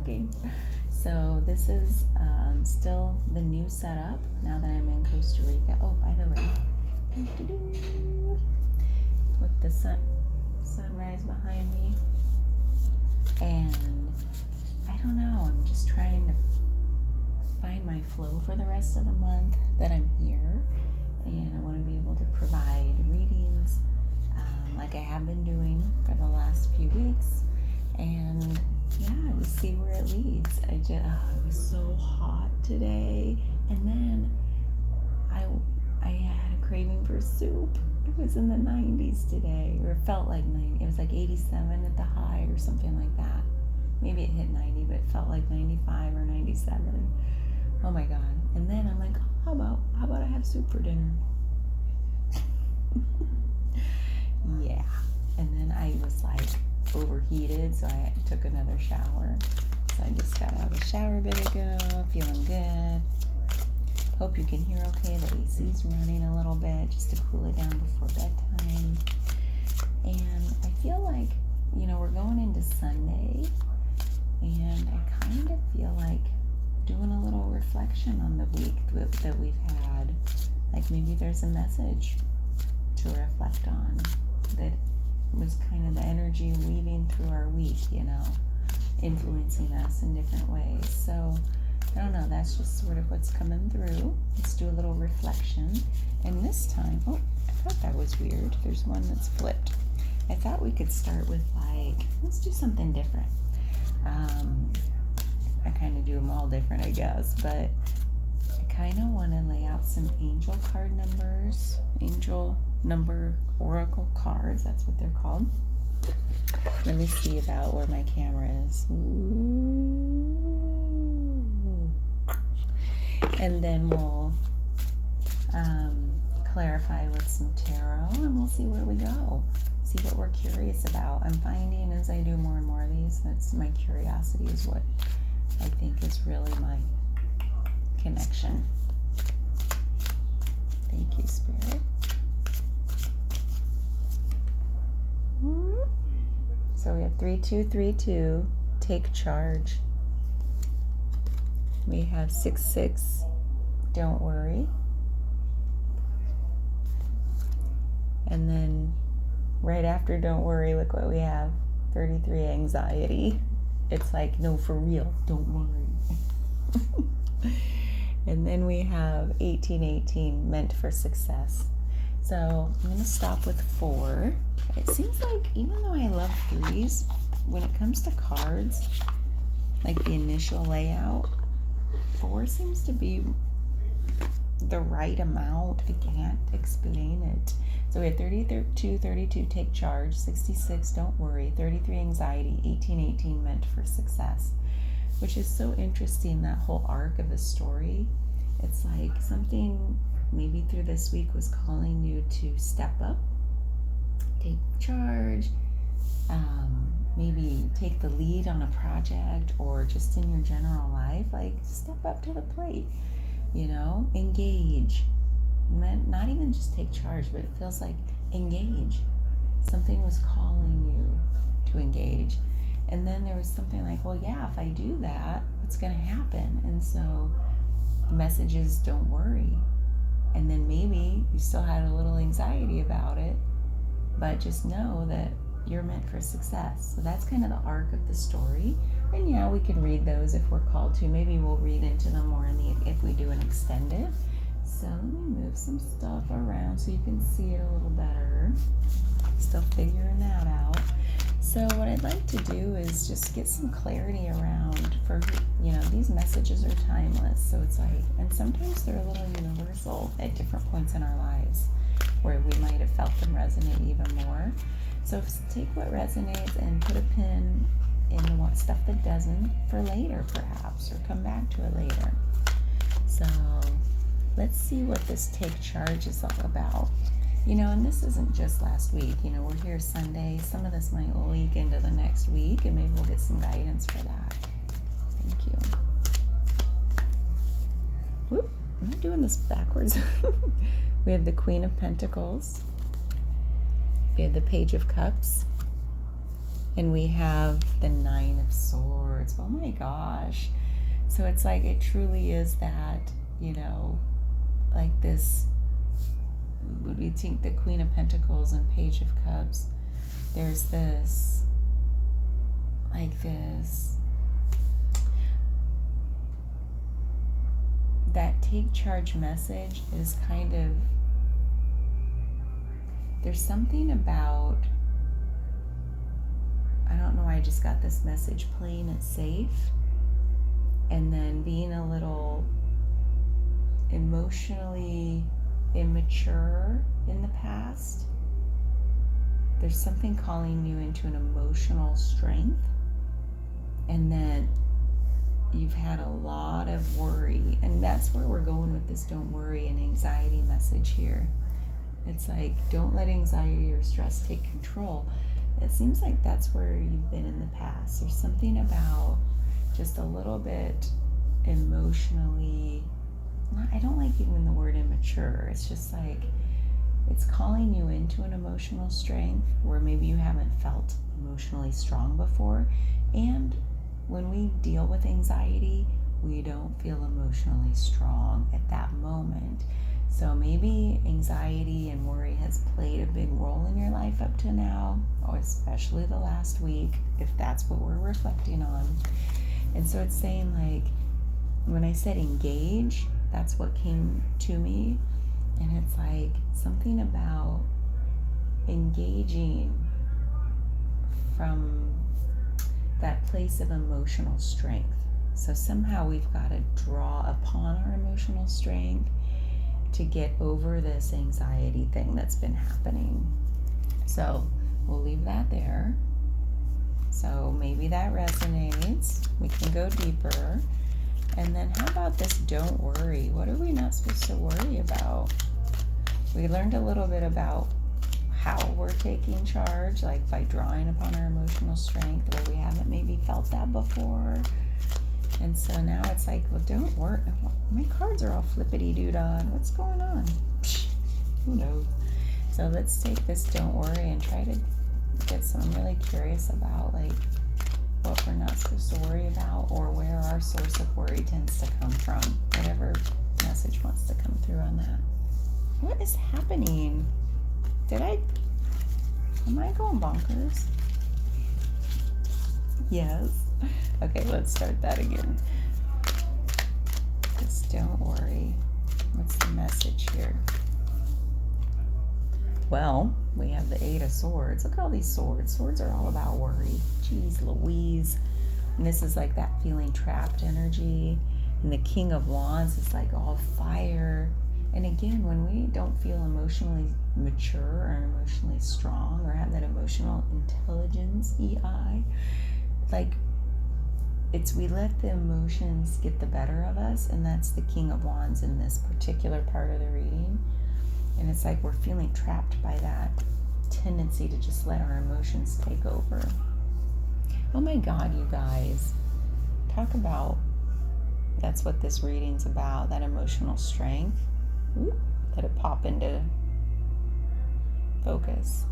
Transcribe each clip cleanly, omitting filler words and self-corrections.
talking. So this is still the new setup now that I'm in Costa Rica. Oh, by the way, with the sunrise behind me, and I don't know, I'm just trying to find my flow for the rest of the month that I'm here, and I want to be able to provide readings like I have been doing for the last few weeks, and yeah, just see where it leads. It was so hot today, and then I had a craving for soup. It was in the 90s today, or it felt like 90. It was like 87 at the high or something like that. Maybe it hit 90, but it felt like 95 or 97. Oh my God. And then I'm like, how about I have soup for dinner? Yeah. And then I was like overheated, so I took another shower. So I just got out of the shower a bit ago, feeling good. Hope you can hear okay. The AC's running a little bit just to cool it down before bedtime. And I feel like, we're going into Sunday, and I kind of feel like doing a little reflection on the week that we've had. Like maybe there's a message to reflect on that was kind of the energy weaving through our week, influencing us in different ways. So I don't know, that's just sort of what's coming through. Let's do a little reflection. And this time, I thought that was weird. There's one that's flipped. I thought we could start with let's do something different. I kind of do them all different, I guess, but I kind of want to lay out some angel card numbers, angel number oracle cards, that's what they're called. Let me see about where my camera is. And then we'll clarify with some tarot, and we'll see where we go. See what we're curious about. I'm finding as I do more and more of these, that's my curiosity is what I think is really my connection. Thank you, Spirit. So we have 3232, take charge. We have 66, don't worry. And then right after don't worry, look what we have, 33, anxiety. It's like, no, for real, don't worry. And then we have 1818, meant for success. So I'm going to stop with 4. It seems like even though I love 3s, when it comes to cards, like the initial layout, 4 seems to be the right amount. I can't explain it. So we have 32, take charge, 66, don't worry, 33, anxiety, 1818, meant for success, which is so interesting, that whole arc of the story. It's like something maybe through this week was calling you to step up, take charge, maybe take the lead on a project, or just in your general life, like step up to the plate, engage. Not even just take charge, but it feels like engage. Something was calling you to engage. And then there was something like, well, yeah, if I do that, what's going to happen? And so the message is, don't worry. And then maybe you still had a little anxiety about it, but just know that you're meant for success. So that's kind of the arc of the story. And yeah, we can read those if we're called to. Maybe we'll read into them more if we do an extended. So let me move some stuff around so you can see it a little better. Still figuring that out. So what I'd like to do is just get some clarity around for, these messages are timeless. So it's like, and sometimes they're a little universal at different points in our lives where we might have felt them resonate even more. So take what resonates and put a pin in what stuff that doesn't for later, perhaps, or come back to it later. So let's see what this take charge is all about. And this isn't just last week. We're here Sunday. Some of this might leak into the next week, and maybe we'll get some guidance for that. Thank you. Whoop, am I doing this backwards? We have the Queen of Pentacles. We have the Page of Cups. And we have the Nine of Swords. Oh my gosh. So it's like, it truly is that, like this, would we think the Queen of Pentacles and Page of Cups, there's this, like this, that take charge message is kind of, there's something about, I don't know why I just got this message, playing it safe and then being a little emotionally immature in the past. There's something calling you into an emotional strength, and then you've had a lot of worry, and that's where we're going with this don't worry and anxiety message here. It's like, don't let anxiety or stress take control. It seems like that's where you've been in the past. There's something about just a little bit emotionally, I don't like even the word immature. It's just like, it's calling you into an emotional strength where maybe you haven't felt emotionally strong before. And when we deal with anxiety, we don't feel emotionally strong at that moment. So maybe anxiety and worry has played a big role in your life up to now, or especially the last week, if that's what we're reflecting on. And so it's saying, like, when I said engage, that's what came to me. And it's like something about engaging from that place of emotional strength. So somehow we've got to draw upon our emotional strength to get over this anxiety thing that's been happening. So we'll leave that there. So maybe that resonates. We can go deeper. And then how about this don't worry? What are we not supposed to worry about? We learned a little bit about how we're taking charge, like by drawing upon our emotional strength, where we haven't maybe felt that before. And so now it's like, well, don't worry. My cards are all flippity-doo-dah. What's going on? Who knows? So let's take this don't worry and try to get some. I'm really curious about, like, what we're not supposed to worry about, or where our source of worry tends to come from. Whatever message wants to come through on that. What is happening? Am I going bonkers? Yes. Okay, let's start that again. Just don't worry. What's the message here? Well, we have the Eight of Swords. Look at all these swords. Swords are all about worry. Jeez Louise. And this is like that feeling trapped energy. And the King of Wands is like all fire. And again, when we don't feel emotionally mature or emotionally strong or have that emotional intelligence, EI, like, we let the emotions get the better of us, and that's the King of Wands in this particular part of the reading. And it's like we're feeling trapped by that tendency to just let our emotions take over. Oh my God, you guys. Talk about, that's what this reading's about, that emotional strength. Ooh, let it pop into focus.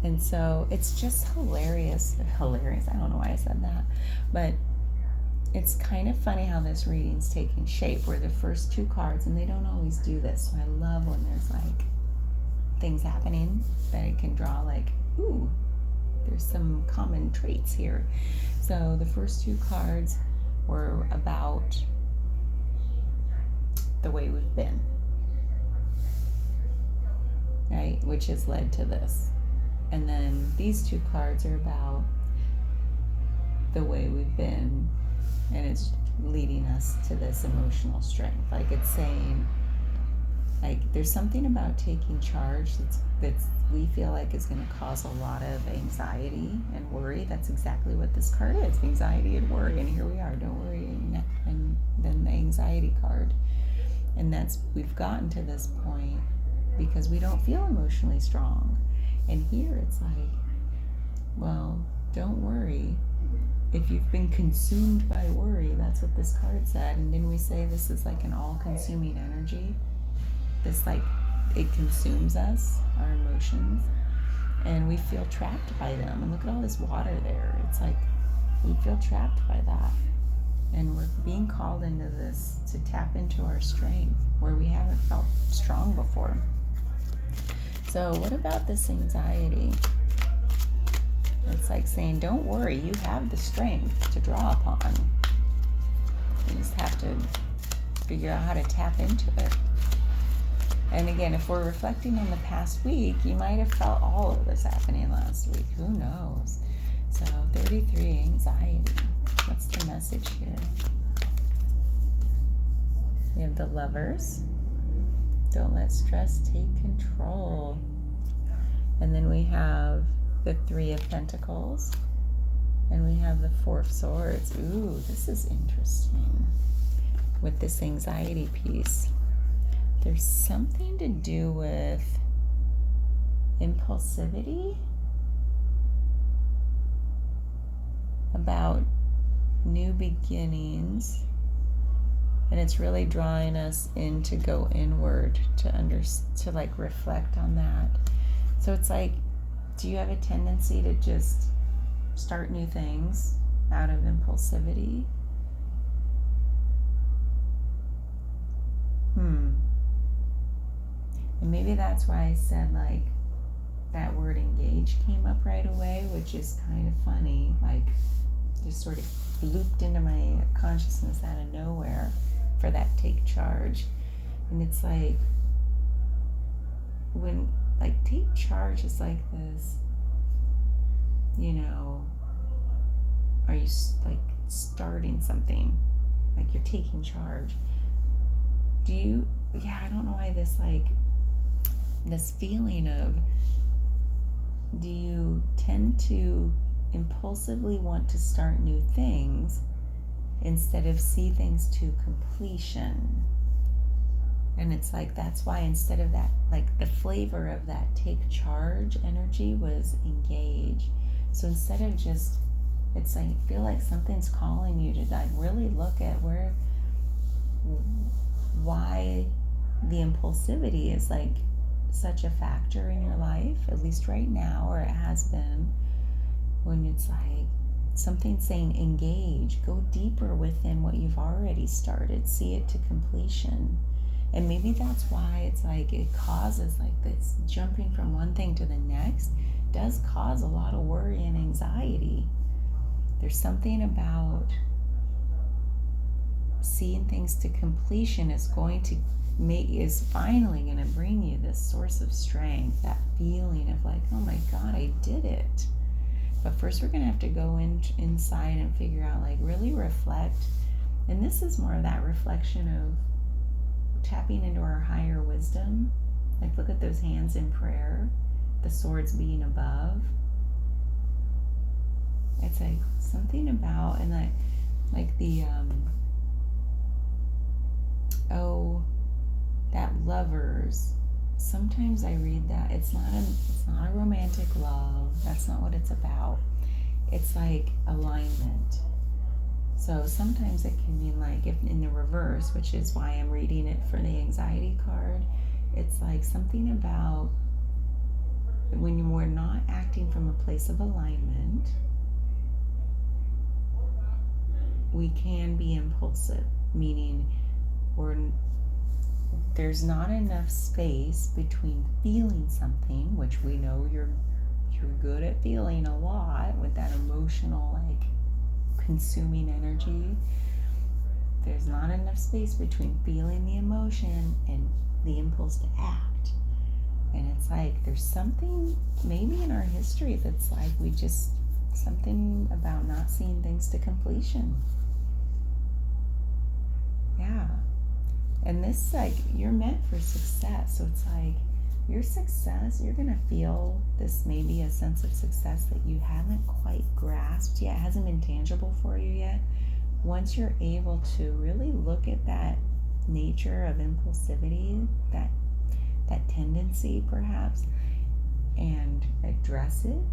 And so it's just hilarious. I don't know why I said that. But it's kind of funny how this reading's taking shape, where the first two cards, and they don't always do this, so I love when there's like things happening that it can draw like, ooh, there's some common traits here. So the first two cards were about the way we've been, right? Which has led to this. And then these two cards are about the way we've been, and it's leading us to this emotional strength. Like, it's saying, like, there's something about taking charge that's we feel like is going to cause a lot of anxiety and worry. That's exactly what this card is, anxiety and worry. And here we are, don't worry, and then the anxiety card. And that's, we've gotten to this point because we don't feel emotionally strong. And here it's like, well, don't worry. If you've been consumed by worry, that's what this card said. And then we say this is like an all-consuming energy. This, like, it consumes us, our emotions. and we feel trapped by them. And look at all this water there. It's like we feel trapped by that. And we're being called into this to tap into our strength where we haven't felt strong before. So what about this anxiety? It's like saying, don't worry, you have the strength to draw upon. You just have to figure out how to tap into it. And again, if we're reflecting on the past week, you might have felt all of this happening last week. Who knows? So 33, anxiety. What's the message here? We have the Lovers. Don't let stress take control. And then we have the 3 of Pentacles. And we have the 4 of Swords. Ooh, this is interesting. With this anxiety piece. There's something to do with impulsivity. About new beginnings. And it's really drawing us in to go inward, to like reflect on that. So it's like, do you have a tendency to just start new things out of impulsivity? And maybe that's why I said like that word engage came up right away, which is kind of funny, like just sort of looped into my consciousness out of nowhere for that take charge. And it's like, when like take charge is like this, you know, are you like starting something, like you're taking charge? I don't know why this feeling of, do you tend to impulsively want to start new things instead of see things to completion? And it's like, that's why instead of that, like the flavor of that take charge energy was engage. So instead of just, it's like, I feel like something's calling you to like really look at why the impulsivity is like such a factor in your life, at least right now, or it has been, when it's like something saying engage, go deeper within what you've already started, see it to completion. And maybe that's why it's like it causes like this jumping from one thing to the next does cause a lot of worry and anxiety. There's something about seeing things to completion is finally going to bring you this source of strength, that feeling of like, oh my God, I did it. But first we're going to have to go inside and figure out, like really reflect. And this is more of that reflection of tapping into our higher wisdom. Like look at those hands in prayer, the swords being above. It's like something about, and like the that Lovers, sometimes I read that it's not a romantic love. That's not what it's about. It's like alignment. So sometimes it can mean like, if in the reverse, which is why I'm reading it for the anxiety card, it's like something about when we're not acting from a place of alignment, we can be impulsive, meaning there's not enough space between feeling something, which we know you're good at feeling a lot with that emotional, like consuming energy. There's not enough space between feeling the emotion and the impulse to act. And it's like there's something maybe in our history that's like something about not seeing things to completion. Yeah. And this, like, you're meant for success. So it's like your success, you're going to feel this, maybe a sense of success that you haven't quite grasped yet, hasn't been tangible for you yet. Once you're able to really look at that nature of impulsivity, that tendency perhaps, and address it,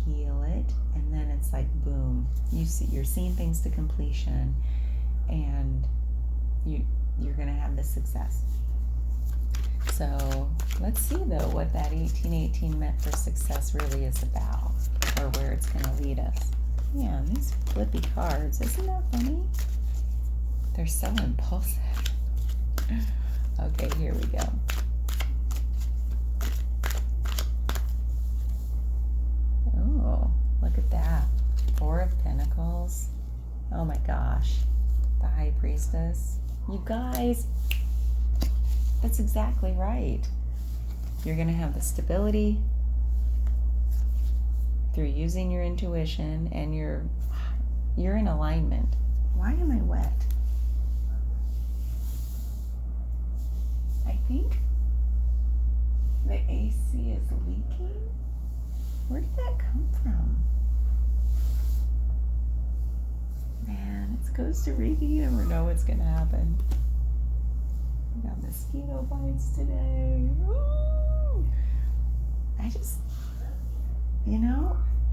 heal it, and then it's like boom, you're seeing things to completion, and you're going to have this success. So let's see though what that 1818 meant for success really is about, or where it's going to lead us. Yeah, these flippy cards, isn't that funny? They're so impulsive. Okay, here we go. Oh, look at that. Four of Pentacles. Oh my gosh. The High Priestess. You guys, that's exactly right. You're going to have the stability through using your intuition, and you're in alignment. Why am I wet? I think the AC is leaking. Where did that come from? Man, it's Costa Rica. You never know what's going to happen. We got mosquito bites today. Ooh. I just,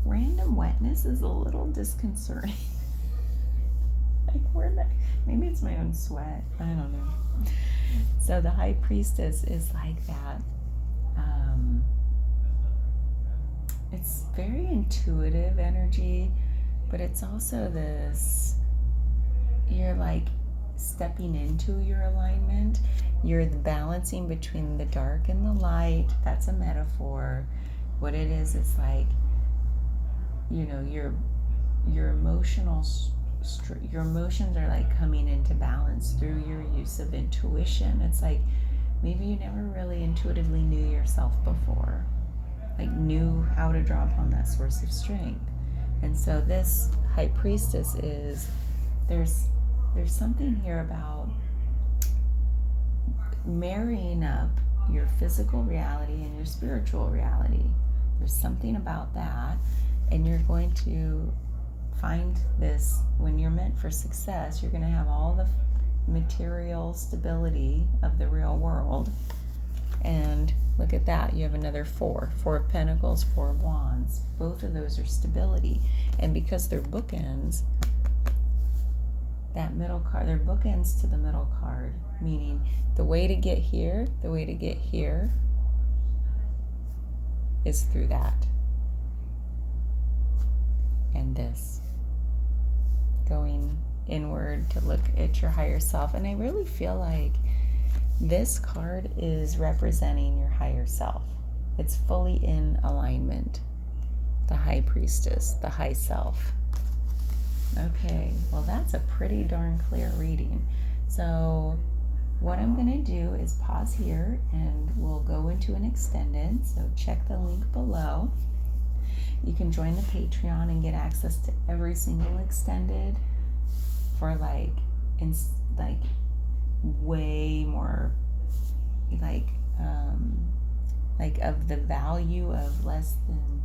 random wetness is a little disconcerting. Like, maybe it's my own sweat. I don't know. So the High Priestess is like that. It's very intuitive energy, but it's also this, you're like stepping into your alignment. You're the balancing between the dark and the light. That's a metaphor. What it is, it's like, your emotions are like coming into balance through your use of intuition. It's like maybe you never really intuitively knew yourself before, like knew how to draw upon that source of strength. And so this High Priestess is, there's something here about marrying up your physical reality and your spiritual reality. There's something about that, and you're going to find this when you're meant for success. You're going to have all the material stability of the real world. And look at that, you have another four of Pentacles, Four of Wands. Both of those are stability, and because they're bookends, that middle card, they're bookends to the middle card, meaning the way to get here is through that and this, going inward to look at your higher self. And I really feel like this card is representing your higher self. It's fully in alignment. The High Priestess, the high self. Okay, well that's a pretty darn clear reading. So what I'm going to do is pause here and we'll go into an extended. So check the link below. You can join the Patreon and get access to every single extended for way more, of the value of less than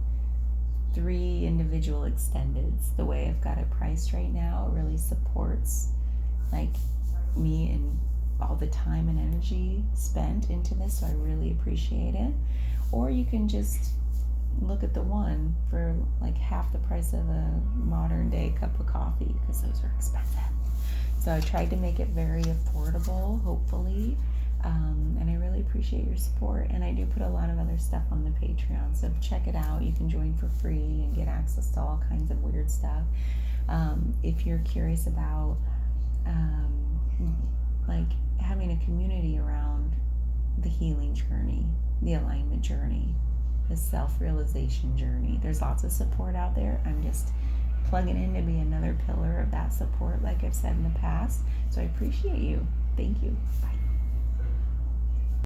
3 individual extendeds. The way I've got it priced right now, it really supports me and all the time and energy spent into this, so I really appreciate it. Or you can just look at the one for half the price of a modern day cup of coffee, because those are expensive. So I tried to make it very affordable, hopefully, and I really appreciate your support. And I do put a lot of other stuff on the Patreon, so check it out. You can join for free and get access to all kinds of weird stuff. If you're curious about having a community around the healing journey, the alignment journey, the self-realization journey, there's lots of support out there. I'm just plugging in to be another pillar of that support, like I've said in the past. So I appreciate you. Thank you. Bye.